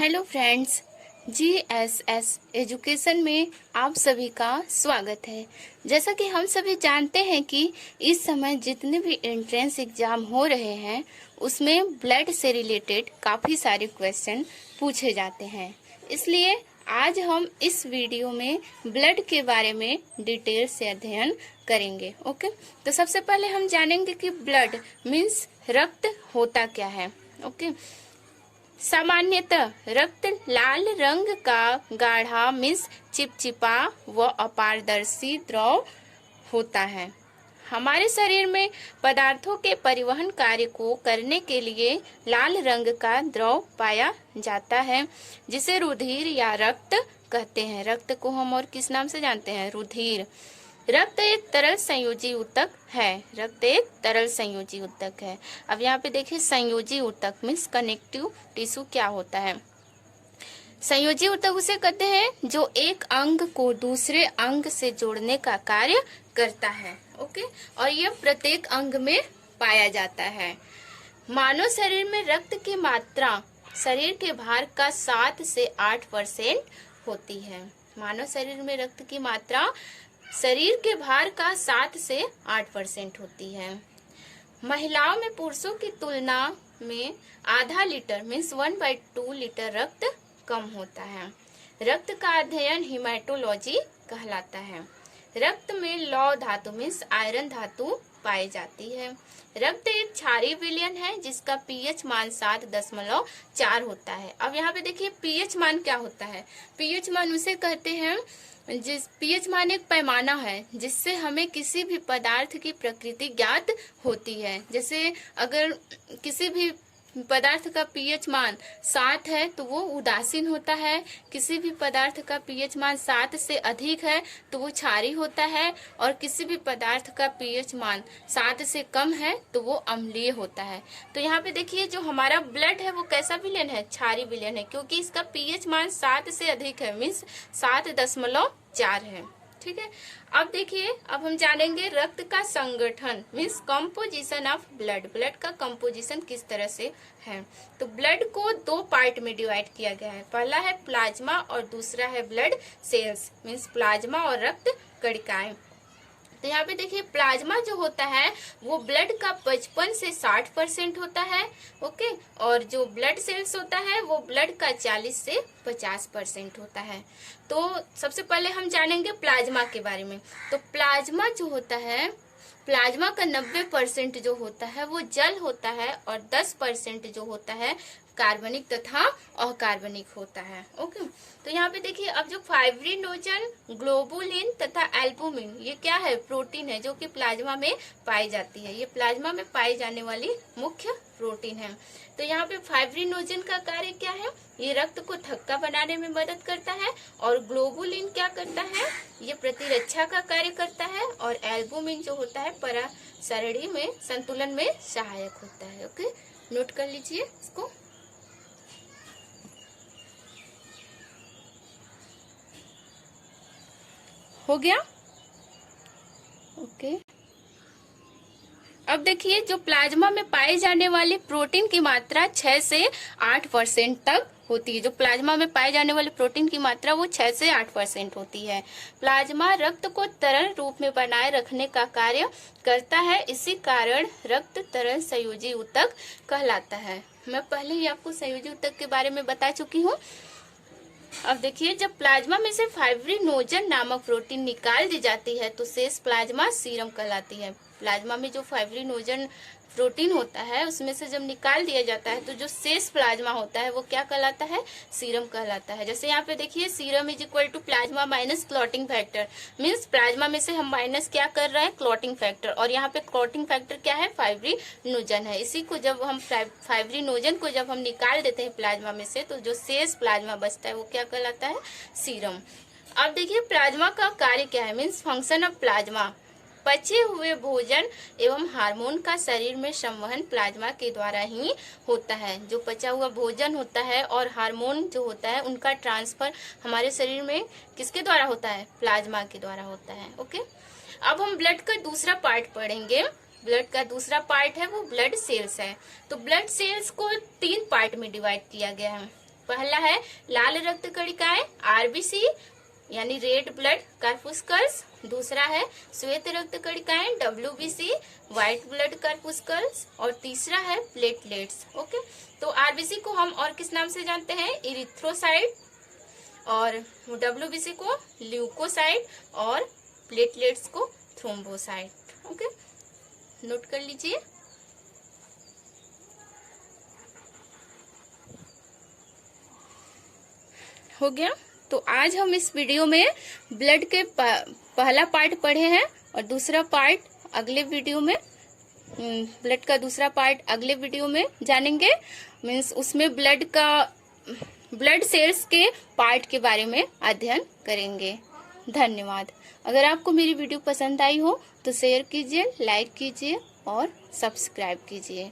Hello friends, GSS education में आप सभी का स्वागत है। जैसा कि हम सभी जानते हैं कि इस समय जितने भी एंट्रेंस एग्जाम हो रहे हैं उसमें ब्लड से रिलेटेड काफ़ी सारे क्वेश्चन पूछे जाते हैं। इसलिए आज हम इस वीडियो में ब्लड के बारे में डिटेल से अध्ययन करेंगे। ओके, तो सबसे पहले हम जानेंगे कि ब्लड मीन्स रक्त होता क्या है। ओके, सामान्यतः रक्त लाल रंग का गाढ़ा मीन्स चिपचिपा व अपारदर्शी द्रव होता है। हमारे शरीर में पदार्थों के परिवहन कार्य को करने के लिए लाल रंग का द्रव पाया जाता है, जिसे रुधिर या रक्त कहते हैं। रक्त को हम और किस नाम से जानते हैं? रुधिर। रक्त एक तरल संयोजी ऊतक है। रक्त एक तरल संयोजी ऊतक है। अब यहाँ पे देखिए, संयोजी ऊतक मीन्स कनेक्टिव टिश्यू क्या होता है? संयोजी ऊतक उसे कहते हैं जो एक अंग को दूसरे अंग से जोड़ने का कार्य करता है। ओके, और यह प्रत्येक अंग में पाया जाता है। मानव शरीर में रक्त की मात्रा शरीर के भार का 7 से 8% होती है। मानव शरीर में रक्त की मात्रा शरीर के भार का 7 से 8% होती है। महिलाओं में पुरुषों की तुलना में आधा लीटर मीन्स 1/2 लीटर रक्त कम होता है। रक्त का अध्ययन हीमेटोलॉजी कहलाता है। रक्त में लौह धातु मीन्स आयरन धातु पाई जाती है। रक्त एक क्षारीय विलयन है जिसका पीएच मान 7.4 होता है। अब यहाँ पे देखिए, पीएच मान क्या होता है? पीएच मान उसे कहते हैं जिस पीएच मान एक पैमाना है जिससे हमें किसी भी पदार्थ की प्रकृति ज्ञात होती है। जैसे अगर किसी भी पदार्थ का पीएच मान 7 है तो वो उदासीन होता है। किसी भी पदार्थ का पीएच मान 7 से अधिक है तो वो क्षारीय होता है, और किसी भी पदार्थ का पीएच मान 7 से कम है तो वो अम्लीय होता है। तो यहाँ पे देखिए, जो हमारा ब्लड है वो कैसा विलयन है? क्षारीय विलयन है, क्योंकि इसका पीएच मान 7 से अधिक है मीन्स 7.4 है। ठीक है, अब देखिए, अब हम जानेंगे रक्त का संगठन means composition of blood. Blood का कंपोजिशन किस तरह से है? तो ब्लड को 2 पार्ट में डिवाइड किया गया है। पहला है प्लाज्मा और दूसरा है ब्लड सेल्स मीन्स प्लाज्मा और रक्त कणिकाएं। तो यहाँ पे देखिए, प्लाज्मा जो होता है वो ब्लड का 55 से 60% होता है। ओके, और जो ब्लड सेल्स होता है वो ब्लड का 40 से 50% होता है। तो सबसे पहले हम जानेंगे प्लाज्मा के बारे में। तो प्लाज्मा जो होता है, प्लाज्मा का 90% जो होता है वो जल होता है, और 10% जो होता है कार्बनिक तथा अकार्बनिक होता है। ओके, तो यहाँ पे देखिए, अब जो फाइब्रिनोजन, ग्लोबुलिन तथा एल्बुमिन ये क्या है? प्रोटीन है जो कि प्लाज्मा में पाई जाती है। ये प्लाज्मा में पाई जाने वाली मुख्य प्रोटीन है। तो यहाँ पे फाइब्रिनोजन का कार्य क्या है? ये रक्त को थक्का बनाने में मदद करता है। और ग्लोबुलिन क्या करता है? ये प्रतिरक्षा का कार्य करता है। और एल्बुमिन जो होता है परासरणी में संतुलन में सहायक होता है। ओके, नोट कर लीजिए इसको। हो गया? ओके, अब देखिए, जो प्लाज्मा में पाए जाने वाले प्रोटीन की मात्रा 6 से 8% तक होती है। जो प्लाज्मा में पाए जाने वाले प्रोटीन की मात्रा वो 6 से 8% होती है। प्लाज्मा रक्त को तरल रूप में बनाए रखने का कार्य करता है। इसी कारण रक्त तरल संयोजी ऊतक कहलाता है। मैं पहले ही आपको संयोजी ऊतक के बारे में बता चुकी हूँ। अब देखिए, जब प्लाज्मा में से फाइब्रिनोजन नामक प्रोटीन निकाल दी जाती है तो शेष प्लाज्मा सीरम कहलाती है। प्लाज्मा में जो फाइब्रिनोजन प्रोटीन होता है उसमें से जब निकाल दिया जाता है तो जो शेष प्लाज्मा होता है वो क्या कहलाता है? सीरम कहलाता है। जैसे यहाँ पे देखिए, serum is equal to plasma minus clotting factor means plasma में से हम माइनस क्या कर रहे हैं? Clotting factor. और यहाँ पे क्लॉटिंग फैक्टर क्या है? फाइब्रिनोजन है। इसी को जब हम फाइब्रिनोजन को जब हम निकाल देते हैं प्लाज्मा में से तो जो शेष प्लाज्मा बचता है वो क्या कहलाता है? सीरम। अब देखिए, प्लाज्मा का कार्य क्या है मीन्स फंक्शन ऑफ प्लाज्मा। पचे हुए भोजन एवं हार्मोन का शरीर में संवहन प्लाज्मा के द्वारा ही होता है। जो पचा हुआ भोजन होता है और हार्मोन जो होता है उनका ट्रांसफर हमारे शरीर में किसके द्वारा होता है? प्लाज्मा के द्वारा होता है। ओके, अब हम ब्लड का दूसरा पार्ट पढ़ेंगे। ब्लड का दूसरा पार्ट है वो ब्लड सेल्स है। तो ब्लड सेल्स को 3 पार्ट में डिवाइड किया गया है। पहला है लाल रक्त कणिकाएं आरबीसी यानी रेड ब्लड कार्पुस्कल्स, दूसरा है श्वेत रक्त कणिकाएं डब्ल्यूबीसी व्हाइट ब्लड कार्पुस्कल्स, और तीसरा है प्लेटलेट्स। ओके, तो आरबीसी को हम और किस नाम से जानते हैं, इरिथ्रोसाइट, और डब्ल्यूबीसी को ल्यूकोसाइट, और प्लेटलेट्स को थ्रोम्बोसाइट। ओके, नोट कर लीजिए। हो गया। तो आज हम इस वीडियो में ब्लड के पहला पार्ट पढ़े हैं और दूसरा पार्ट अगले वीडियो में, ब्लड का दूसरा पार्ट अगले वीडियो में जानेंगे। मीन्स उसमें ब्लड सेल्स के पार्ट के बारे में अध्ययन करेंगे। धन्यवाद। अगर आपको मेरी वीडियो पसंद आई हो तो शेयर कीजिए, लाइक कीजिए और सब्सक्राइब कीजिए।